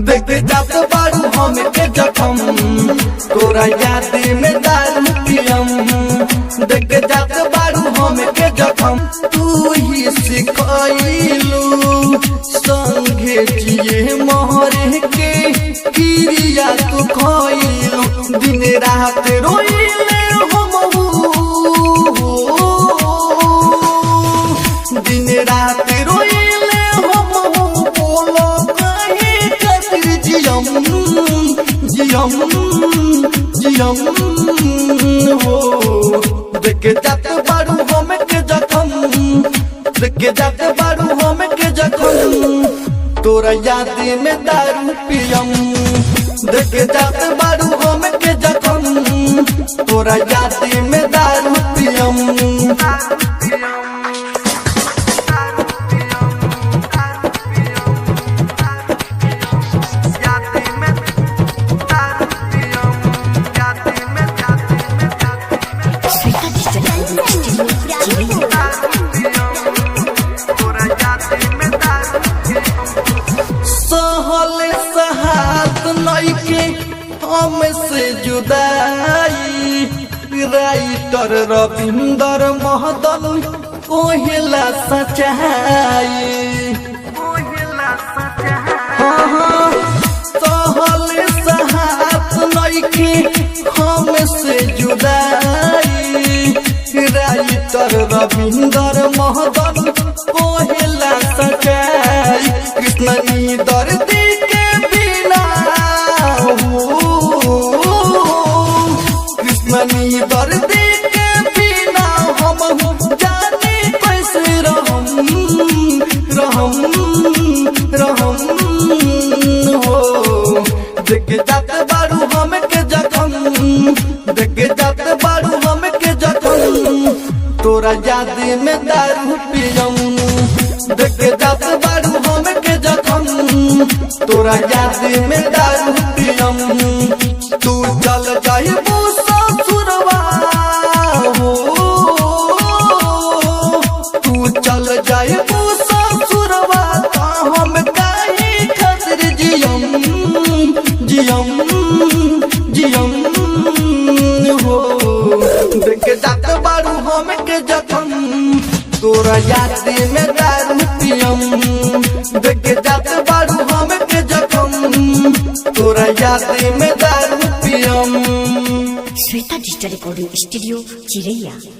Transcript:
देखते जात बारू हमें के जखम तोरा याद में दारू पियम। देखते जात बारू हमें के जखम तू ही सिखैलू संगे जिए मोहरे के क्रिया तू खैलू। दिन रात रोइले हम दिन रात रोइले हम बोलो जियम जियम हो। देखे जात बारू हमें के जखम देखे जात बारू हमें के जखम तोरा याद में दारू पियम। देखे जात बारू हमें के जखम तोरा याद में दारू पियम। सहल सहात नइखे हमसे जुदाई राइटर रविंदर महदल कोहेला सच्चाई। सहल सहात नइखे हमसे जुदाई राइटर रविंदर महदल कोहेला सच्चाई। कृष्णनी दर्दी के बिना कृष्णनी दर्दी के बिना हम जाने कैसे रहम हो। देखे जात बारू हमें के जखम देखे जात बारू हमें के जखम तोरा याद में दारू पियम। देखे जात बारू हमें के जखम तोरा याद में दारू पियम। तू चल जाइबू ससुरवा हो तू चल जाइबू ससुरवा ता हम काहे खातिर जियम जियम जियम हो। देखे जात बारू हमें के जखम तोरा याद में दारू पियम। देखे जात बारू हमें के जखम तोरा याद में दारू पियम। श्वेता डिजिटल रिकॉर्डिंग स्टूडियो चिरैया।